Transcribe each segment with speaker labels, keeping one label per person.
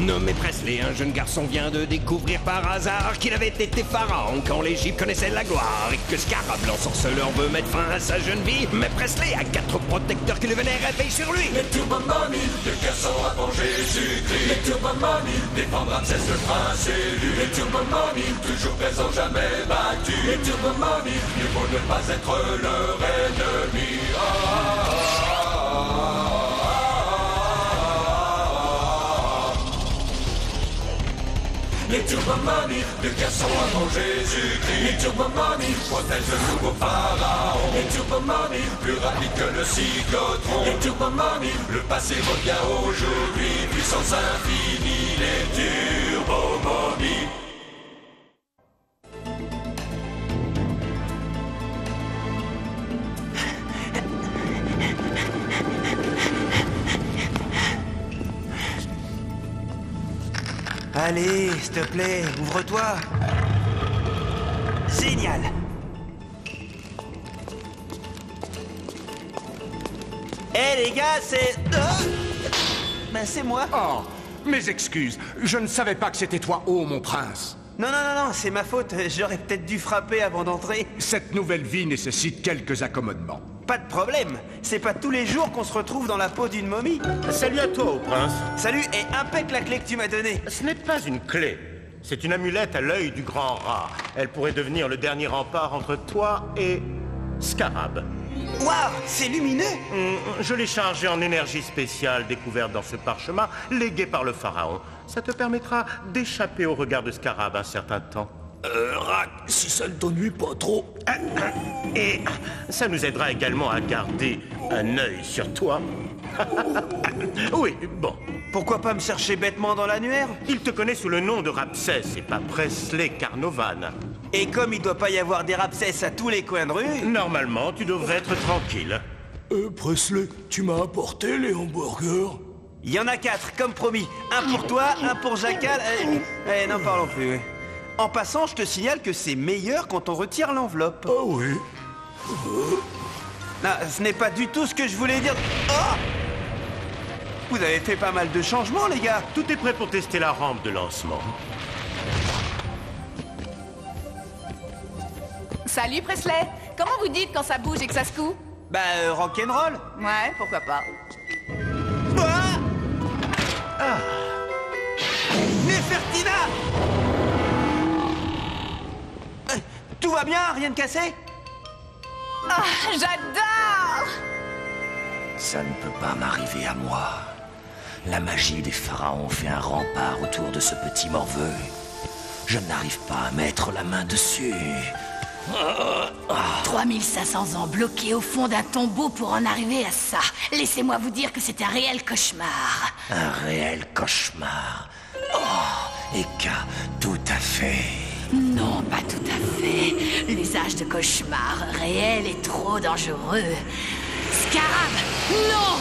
Speaker 1: Nommé Presley, un jeune garçon vient de découvrir par hasard qu'il avait été pharaon quand l'Égypte connaissait la gloire et que Scarab, l'ensorceleur, veut mettre fin à sa jeune vie. Mais Presley a 4 protecteurs qui le vénèrent et veillent sur lui.
Speaker 2: Les Turbo-Momies, de garçons avant Jésus-Christ. Les Turbo-Momies, défendre Ramsès le prince élu. Les Turbo-Momies, toujours présents, jamais battus. Les Turbo-Momies, mieux vaut ne pas être leur ennemi. Les Turbo-Momies, de garçons avant Jésus-Christ. Les Turbo-Momies, protègent le nouveau pharaon. Les Turbo-Momies, plus rapide que le cyclotron. Les Turbo-Momies, le passé revient aujourd'hui. Puissance infinie, les Turbo-Momies.
Speaker 3: Allez, s'il te plaît, ouvre-toi. Génial. Les gars, c'est... Ben c'est moi.
Speaker 4: Oh, mes excuses. Je ne savais pas que c'était toi, oh mon prince.
Speaker 3: Non, c'est ma faute. J'aurais peut-être dû frapper avant d'entrer.
Speaker 4: Cette nouvelle vie nécessite quelques accommodements.
Speaker 3: Pas de problème. C'est pas tous les jours qu'on se retrouve dans la peau d'une momie.
Speaker 5: Salut à toi, ô prince.
Speaker 3: Salut, et impec la clé que tu m'as donnée.
Speaker 5: Ce n'est pas une clé. C'est une amulette à l'œil du grand rat. Elle pourrait devenir le dernier rempart entre toi et Scarab.
Speaker 3: Waouh, c'est lumineux.
Speaker 5: Je l'ai chargé en énergie spéciale découverte dans ce parchemin, légué par le pharaon. Ça te permettra d'échapper au regard de Scarab un certain temps.
Speaker 2: Rack, si ça ne t'ennuie pas trop.
Speaker 5: Et ça nous aidera également à garder un œil sur toi. Oui, bon.
Speaker 3: Pourquoi pas me chercher bêtement dans l'annuaire?
Speaker 5: Il te connaît sous le nom de Ramsès et pas Presley Carnovan.
Speaker 3: Et comme il doit pas y avoir des Ramsès à tous les coins de rue...
Speaker 5: Normalement, tu devrais être tranquille.
Speaker 2: Presley, tu m'as apporté les hamburgers?
Speaker 3: Il y en a 4, comme promis. Un pour toi, un pour Jackal... n'en parlons plus. En passant, je te signale que c'est meilleur quand on retire l'enveloppe.
Speaker 2: Ah oui.
Speaker 3: Non, ce n'est pas du tout ce que je voulais dire. Oh! Vous avez fait pas mal de changements, les gars.
Speaker 5: Tout est prêt pour tester la rampe de lancement.
Speaker 6: Salut Presley. Comment vous dites quand ça bouge et que ça secoue?
Speaker 3: Bah, rock'n'roll.
Speaker 6: Ouais, pourquoi pas.
Speaker 3: Nefertina! Tout va bien? Rien de cassé?
Speaker 6: Ah, j'adore!
Speaker 7: Ça ne peut pas m'arriver à moi. La magie des pharaons fait un rempart autour de ce petit morveux. Je n'arrive pas à mettre la main dessus.
Speaker 8: 3500 ans bloqués au fond d'un tombeau pour en arriver à ça. Laissez-moi vous dire que c'est un réel cauchemar.
Speaker 7: Un réel cauchemar. Oh, Eka, tout à fait.
Speaker 8: Non, pas tout à fait. L'usage de cauchemar réel est trop dangereux. Scarab, non!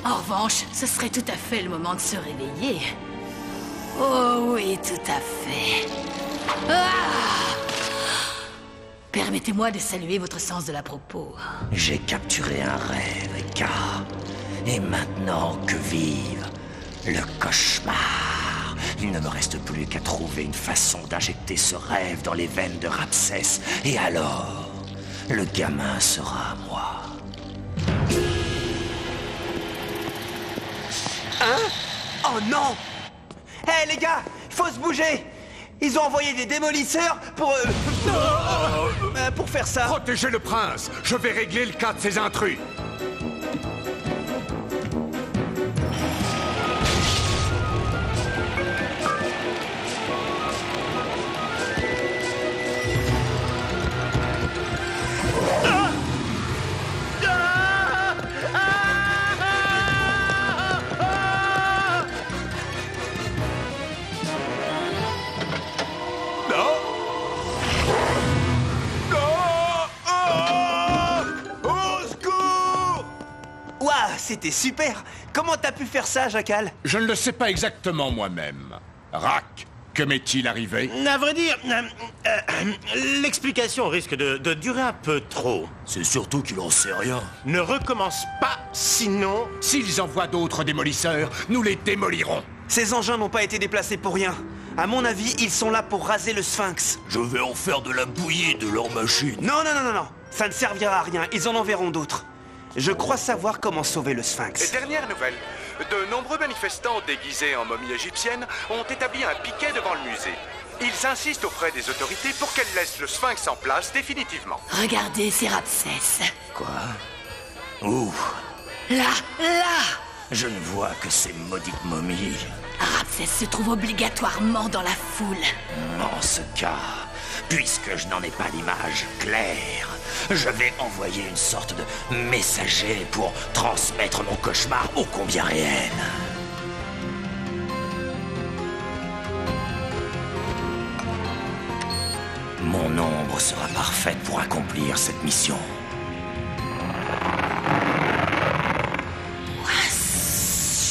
Speaker 8: En revanche, ce serait tout à fait le moment de se réveiller. Oh oui, tout à fait. Permettez-moi de saluer votre sens de la propos.
Speaker 7: J'ai capturé un rêve, Eka. Et maintenant, que vive le cauchemar. Il ne me reste plus qu'à trouver une façon d'injecter ce rêve dans les veines de Ramsès. Et alors, le gamin sera à moi.
Speaker 3: Hein? Oh non! Hé les gars, faut se bouger! Ils ont envoyé des démolisseurs pour faire ça.
Speaker 4: Protégez le prince. Je vais régler le cas de ces intrus.
Speaker 3: C'était super. Comment t'as pu faire ça, Jackal?
Speaker 4: Je ne le sais pas exactement moi-même. Rack, que m'est-il arrivé?
Speaker 5: À vrai dire, l'explication risque de durer un peu trop.
Speaker 2: C'est surtout qu'il en sait rien.
Speaker 5: Ne recommence pas, sinon...
Speaker 4: S'ils envoient d'autres démolisseurs, nous les démolirons.
Speaker 3: Ces engins n'ont pas été déplacés pour rien. À mon avis, ils sont là pour raser le Sphinx.
Speaker 7: Je vais en faire de la bouillie de leur machine.
Speaker 3: Non, non, non, non, non. Ça ne servira à rien. Ils en enverront d'autres. Je crois savoir comment sauver le Sphinx.
Speaker 9: Et dernière nouvelle, de nombreux manifestants déguisés en momies égyptiennes ont établi un piquet devant le musée. Ils insistent auprès des autorités pour qu'elles laissent le Sphinx en place définitivement.
Speaker 8: Regardez, c'est Ramsès.
Speaker 7: Quoi? Où?
Speaker 8: Là.
Speaker 7: Je ne vois que ces maudites momies.
Speaker 8: Ramsès se trouve obligatoirement dans la foule.
Speaker 7: En ce cas, puisque je n'en ai pas d'image claire, je vais envoyer une sorte de messager pour transmettre mon cauchemar ô combien réel. Mon ombre sera parfaite pour accomplir cette mission.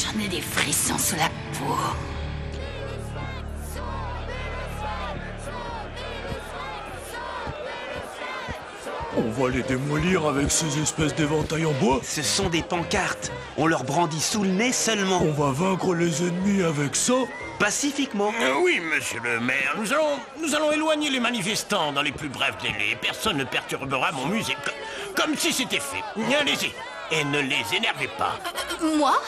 Speaker 8: J'en ai des frissons sous la peau.
Speaker 10: On va les démolir avec ces espèces d'éventails en bois.
Speaker 3: Ce sont des pancartes. On leur brandit sous le nez seulement.
Speaker 10: On va vaincre les ennemis avec ça.
Speaker 3: Pacifiquement.
Speaker 5: Oui, monsieur le maire, nous allons éloigner les manifestants dans les plus brefs délais. Personne ne perturbera mon musée, comme si c'était fait. Allez-y, et ne les énervez pas.
Speaker 8: Moi?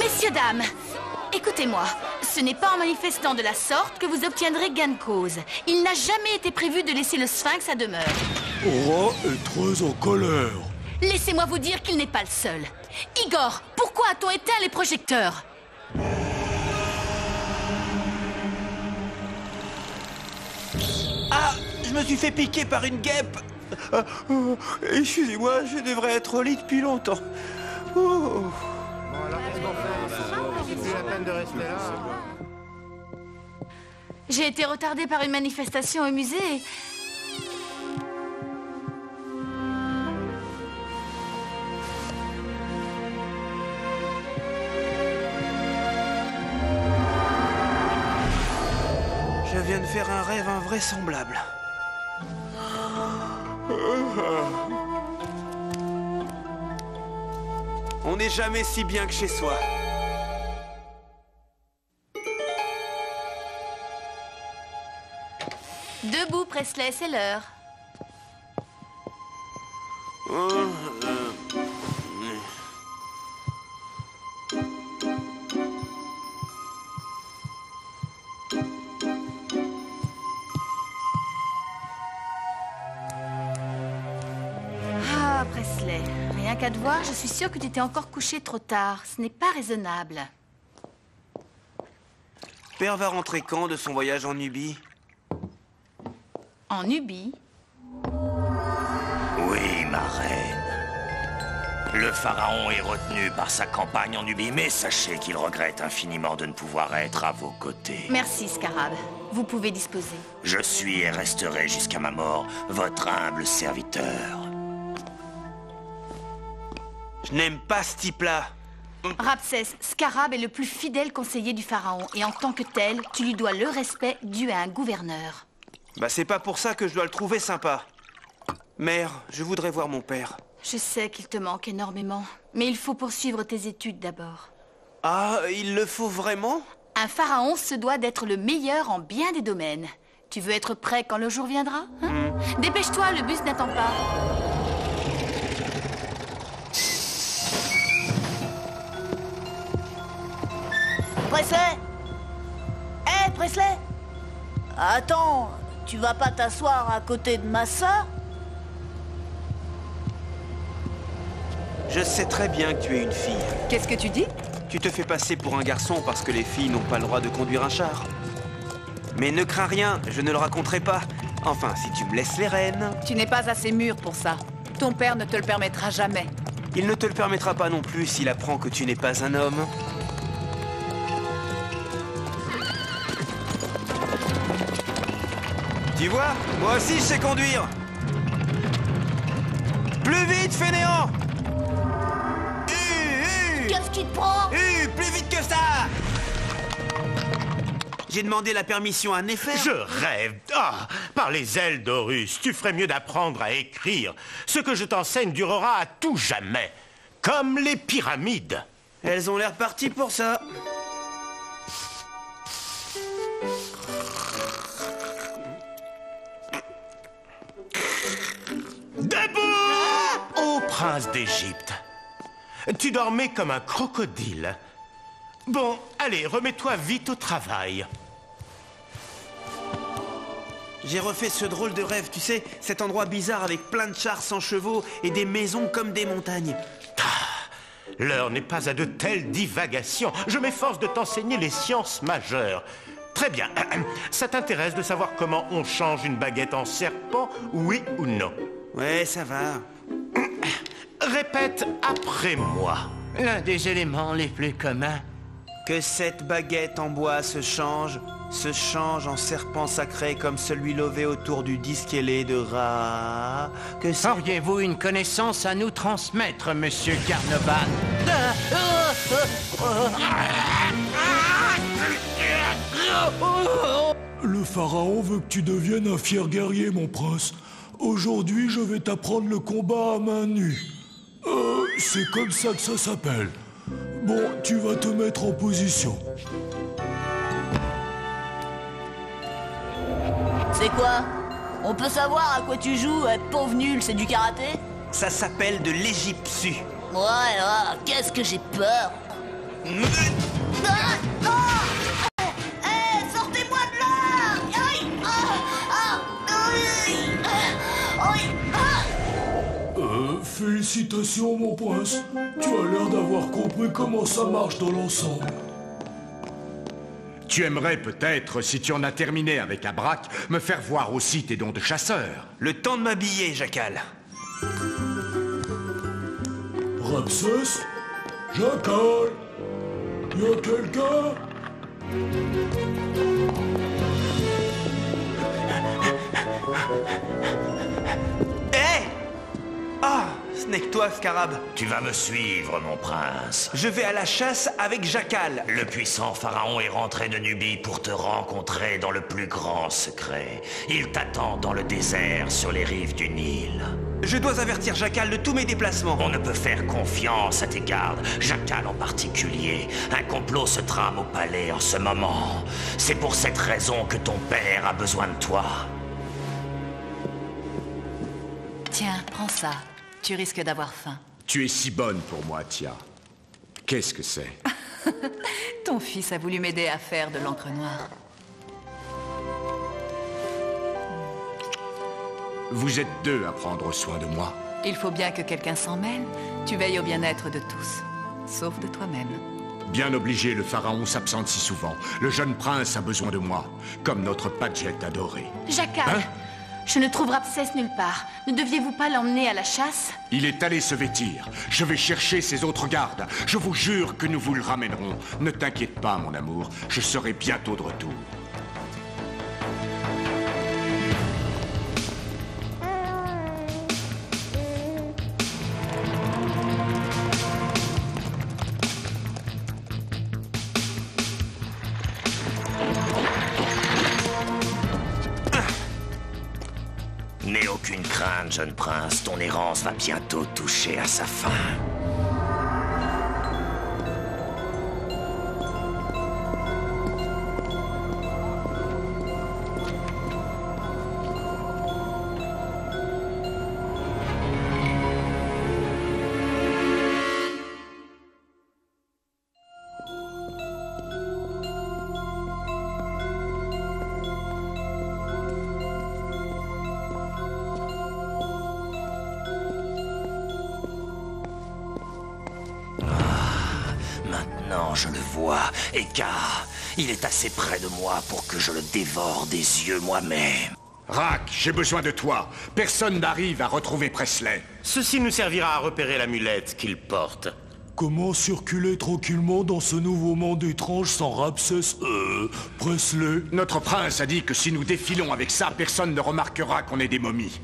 Speaker 8: Messieurs, dames, écoutez-moi. Ce n'est pas en manifestant de la sorte que vous obtiendrez gain de cause. Il n'a jamais été prévu de laisser le Sphinx à demeure.
Speaker 10: Aura est très en colère.
Speaker 8: Laissez-moi vous dire qu'il n'est pas le seul. Igor, pourquoi a-t-on éteint les projecteurs?
Speaker 3: Ah, je me suis fait piquer par une guêpe. Excusez-moi, je devrais être au lit depuis longtemps. Oh.
Speaker 8: J'ai été retardée par une manifestation au musée.
Speaker 3: Je viens de faire un rêve invraisemblable. On n'est jamais si bien que chez soi.
Speaker 8: Debout, Presley, c'est l'heure. Ah, Presley, rien qu'à te voir, je suis sûre que tu t'es encore couché trop tard. Ce n'est pas raisonnable.
Speaker 3: Père va rentrer quand de son voyage en Nubie?
Speaker 8: En Nubie?
Speaker 7: Oui, ma reine. Le pharaon est retenu par sa campagne en Nubie, mais sachez qu'il regrette infiniment de ne pouvoir être à vos côtés.
Speaker 8: Merci, Scarab. Vous pouvez disposer.
Speaker 7: Je suis et resterai jusqu'à ma mort votre humble serviteur.
Speaker 3: Je n'aime pas ce type-là.
Speaker 8: Ramsès, Scarab est le plus fidèle conseiller du pharaon, et en tant que tel, tu lui dois le respect dû à un gouverneur.
Speaker 3: Bah c'est pas pour ça que je dois le trouver sympa. Mère, je voudrais voir mon père.
Speaker 8: Je sais qu'il te manque énormément, mais il faut poursuivre tes études d'abord.
Speaker 3: Ah, il le faut vraiment?
Speaker 8: Un pharaon se doit d'être le meilleur en bien des domaines. Tu veux être prêt quand le jour viendra, hein? Dépêche-toi, le bus n'attend pas.
Speaker 11: Presley? Hé, Presley? Attends, tu vas pas t'asseoir à côté de ma sœur?
Speaker 3: Je sais très bien que tu es une fille.
Speaker 6: Qu'est-ce que tu dis?
Speaker 3: Tu te fais passer pour un garçon parce que les filles n'ont pas le droit de conduire un char. Mais ne crains rien, je ne le raconterai pas. Enfin, si tu me laisses les rênes...
Speaker 6: Tu n'es pas assez mûr pour ça. Ton père ne te le permettra jamais.
Speaker 3: Il ne te le permettra pas non plus s'il apprend que tu n'es pas un homme. Tu vois, moi aussi je sais conduire. Plus vite, fainéant!
Speaker 11: Qu'est-ce qui te prend?
Speaker 3: Plus vite que ça! J'ai demandé la permission à Néfer.
Speaker 5: Je rêve. Ah, par les ailes d'Horus, tu ferais mieux d'apprendre à écrire. Ce que je t'enseigne durera à tout jamais. Comme les pyramides.
Speaker 3: Elles ont l'air parties pour ça.
Speaker 5: Debout, ô prince d'Égypte. Tu dormais comme un crocodile. Bon, allez, remets-toi vite au travail.
Speaker 3: J'ai refait ce drôle de rêve, tu sais, cet endroit bizarre avec plein de chars sans chevaux et des maisons comme des montagnes.
Speaker 5: L'heure n'est pas à de telles divagations. Je m'efforce de t'enseigner les sciences majeures. Très bien. Ça t'intéresse de savoir comment on change une baguette en serpent, oui ou non?
Speaker 3: Ouais, ça va.
Speaker 5: Répète après moi. L'un des éléments les plus communs.
Speaker 3: Que cette baguette en bois se change en serpent sacré comme celui lové autour du disque ailé de Ra. Que
Speaker 12: auriez-vous une connaissance à nous transmettre, monsieur Carnovan?
Speaker 10: Le pharaon veut que tu deviennes un fier guerrier, mon prince. Aujourd'hui, je vais t'apprendre le combat à main nue. C'est comme ça que ça s'appelle. Bon, tu vas te mettre en position.
Speaker 11: C'est quoi? On peut savoir à quoi tu joues, pauvre nul, c'est du karaté?
Speaker 3: Ça s'appelle de l'égyptien.
Speaker 11: Ouais, qu'est-ce que j'ai peur. Sortez-moi de là!
Speaker 10: Félicitations, mon prince. Tu as l'air d'avoir compris comment ça marche dans l'ensemble.
Speaker 4: Tu aimerais peut-être, si tu en as terminé avec Abrak, me faire voir aussi tes dons de chasseur.
Speaker 3: Le temps de m'habiller, Jackal.
Speaker 10: Ramsès? Jackal? Y'a quelqu'un?
Speaker 3: Ce n'est que toi, Scarab.
Speaker 7: Tu vas me suivre, mon prince.
Speaker 3: Je vais à la chasse avec Jackal.
Speaker 7: Le puissant pharaon est rentré de Nubie pour te rencontrer dans le plus grand secret. Il t'attend dans le désert, sur les rives du Nil.
Speaker 3: Je dois avertir Jackal de tous mes déplacements.
Speaker 7: On ne peut faire confiance à tes gardes, Jackal en particulier. Un complot se trame au palais en ce moment. C'est pour cette raison que ton père a besoin de toi.
Speaker 8: Tiens, prends ça. Tu risques d'avoir faim.
Speaker 4: Tu es si bonne pour moi, Tia. Qu'est-ce que c'est?
Speaker 8: Ton fils a voulu m'aider à faire de l'encre noire.
Speaker 4: Vous êtes deux à prendre soin de moi.
Speaker 8: Il faut bien que quelqu'un s'en mêle. Tu veilles au bien-être de tous, sauf de toi-même.
Speaker 4: Bien obligé, le pharaon s'absente si souvent. Le jeune prince a besoin de moi, comme notre Padgett adoré.
Speaker 8: Jackal,
Speaker 4: Hein?
Speaker 8: Je ne trouve Ramsès nulle part. Ne deviez-vous pas l'emmener à la chasse?
Speaker 4: Il est allé se vêtir. Je vais chercher ses autres gardes. Je vous jure que nous vous le ramènerons. Ne t'inquiète pas, mon amour. Je serai bientôt de retour.
Speaker 7: N'aie aucune crainte, jeune prince. Ton errance va bientôt toucher à sa fin. Maintenant, je le vois. Eka, il est assez près de moi pour que je le dévore des yeux moi-même.
Speaker 4: Rak, j'ai besoin de toi. Personne n'arrive à retrouver Presley.
Speaker 5: Ceci nous servira à repérer l'amulette qu'il porte.
Speaker 10: Comment circuler tranquillement dans ce nouveau monde étrange sans Ramsès, Presley?
Speaker 4: Notre prince a dit que si nous défilons avec ça, personne ne remarquera qu'on est des momies.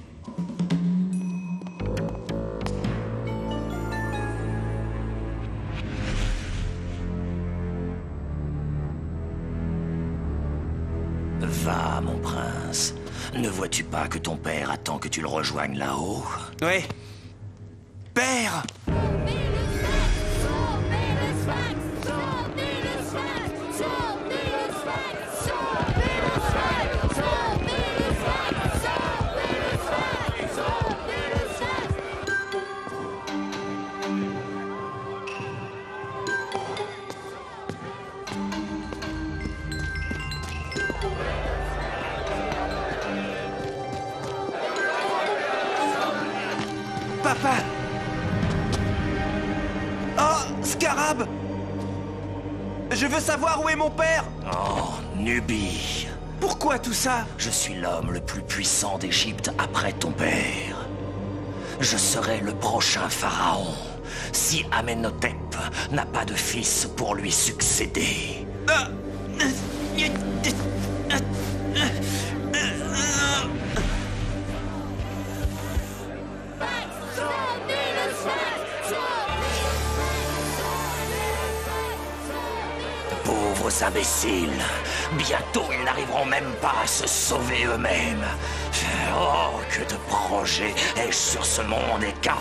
Speaker 7: Va, mon prince. Ne vois-tu pas que ton père attend que tu le rejoignes là-haut?
Speaker 3: Ouais. Père! Papa! Oh, Scarab! Je veux savoir où est mon père!
Speaker 7: Oh, Nubie.
Speaker 3: Pourquoi tout ça?
Speaker 7: Je suis l'homme le plus puissant d'Égypte après ton père. Je serai le prochain pharaon, si Amenhotep n'a pas de fils pour lui succéder. Pauvres imbéciles, bientôt ils n'arriveront même pas à se sauver eux-mêmes. Oh, que de projets ai-je sur ce monde, Eka.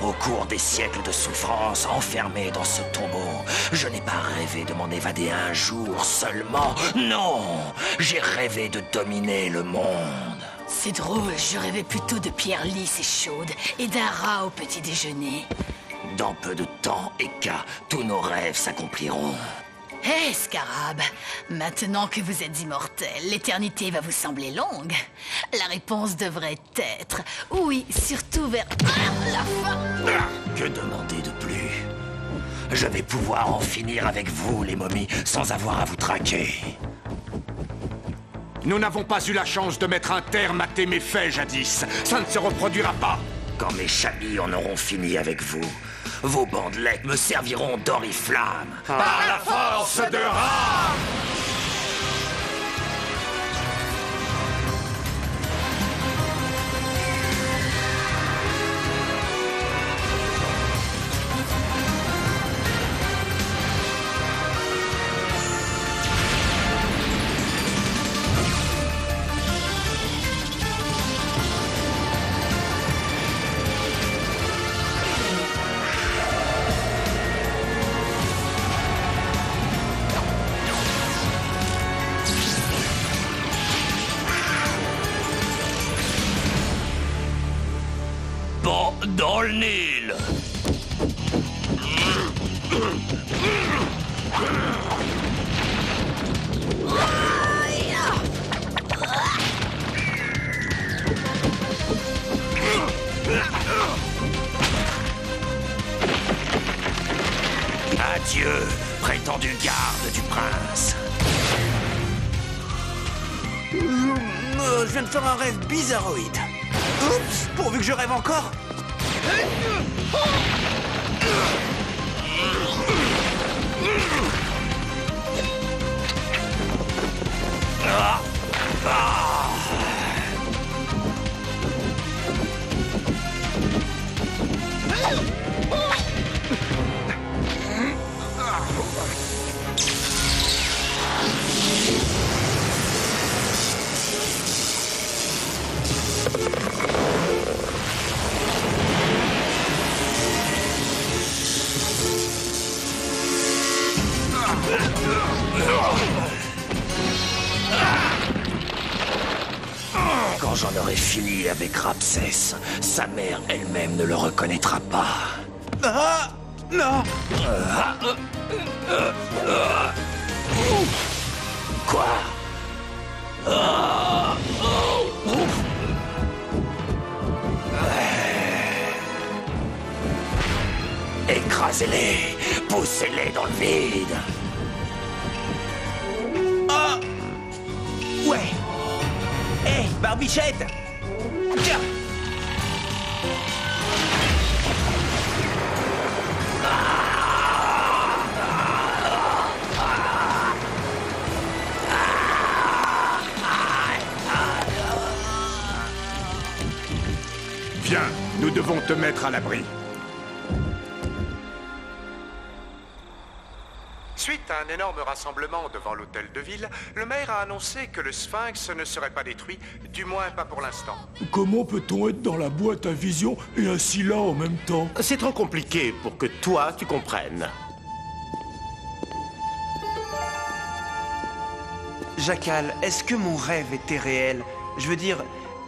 Speaker 7: Au cours des siècles de souffrance enfermé dans ce tombeau, je n'ai pas rêvé de m'en évader un jour seulement. Non, j'ai rêvé de dominer le monde.
Speaker 8: C'est drôle, je rêvais plutôt de pierres lisses et chaudes et d'un rat au petit déjeuner.
Speaker 7: Dans peu de temps, Eka, tous nos rêves s'accompliront.
Speaker 8: Hé, Scarab, maintenant que vous êtes immortel, l'éternité va vous sembler longue. La réponse devrait être oui, surtout vers la fin.
Speaker 7: Que demander de plus? Je vais pouvoir en finir avec vous, les momies, sans avoir à vous traquer.
Speaker 4: Nous n'avons pas eu la chance de mettre un terme à tes méfaits jadis. Ça ne se reproduira pas.
Speaker 7: Quand mes chamis en auront fini avec vous, vos bandelettes me serviront d'oriflamme.
Speaker 4: Par la force de Ra!
Speaker 7: Dans le Nil. Adieu, prétendu garde du prince.
Speaker 3: Je viens de faire un rêve bizarroïde. Oups, pourvu que je rêve encore.
Speaker 7: Quand j'en aurai fini avec Ramsès, sa mère elle-même ne le reconnaîtra pas.
Speaker 3: Ah! Non!
Speaker 7: Quoi? Écrasez-les! Poussez-les dans le vide!
Speaker 3: Ah! Ouais! Hé, Barbichette! Tiens!
Speaker 4: Viens, nous devons te mettre à l'abri.
Speaker 9: Suite à un énorme rassemblement devant l'hôtel de ville, le maire a annoncé que le Sphinx ne serait pas détruit, du moins pas pour l'instant.
Speaker 10: Comment peut-on être dans la boîte à vision et assis là en même temps?
Speaker 5: C'est trop compliqué pour que toi, tu comprennes.
Speaker 3: Jackal, est-ce que mon rêve était réel? Je veux dire,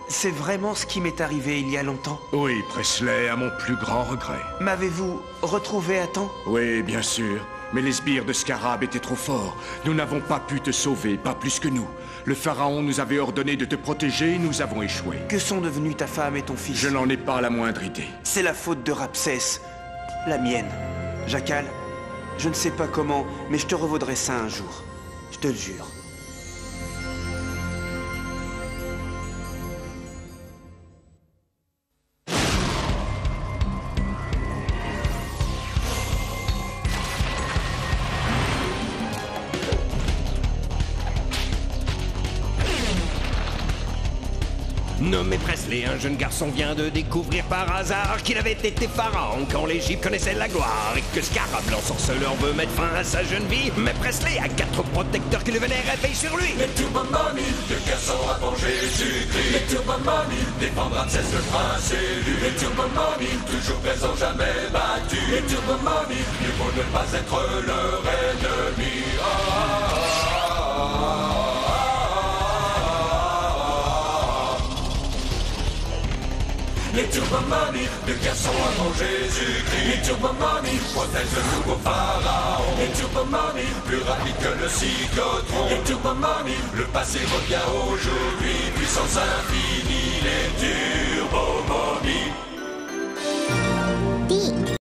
Speaker 3: c'est vraiment ce qui m'est arrivé il y a longtemps?
Speaker 10: Oui, Presley, à mon plus grand regret.
Speaker 3: M'avez-vous retrouvé à temps?
Speaker 10: Oui, bien sûr.
Speaker 4: Mais les sbires de Scarab étaient trop forts. Nous n'avons pas pu te sauver, pas plus que nous. Le pharaon nous avait ordonné de te protéger et nous avons échoué.
Speaker 3: Que sont devenus ta femme et ton fils?
Speaker 4: Je n'en ai pas la moindre idée.
Speaker 3: C'est la faute de Ramsès. La mienne. Jackal, je ne sais pas comment, mais je te revaudrai ça un jour. Je te le jure.
Speaker 1: Nommé Presley, un jeune garçon vient de découvrir par hasard qu'il avait été pharaon quand l'Égypte connaissait la gloire et que Scarab, l'ensorceleur, veut mettre fin à sa jeune vie. Mais Presley a 4 protecteurs qui le vénèrent et veillent sur lui.
Speaker 2: Les Turbo Mommy de Casson avant Jésus-Christ. Les Turbo Mommy défendra Ramsès le prince élu. Les Turbo Mommy toujours présents, jamais battus. Les Turbo Mommy, mieux vaut ne pas être leur ennemi. Les Turbo Mommy de Casson avant Jésus-Christ. Les Turbo Mommy protègent le nouveau pharaon. Les Turbo Mommy plus rapide que le cyclotron. Les Turbo Mommy, le passé revient aujourd'hui. Puissance infinie, les Turbo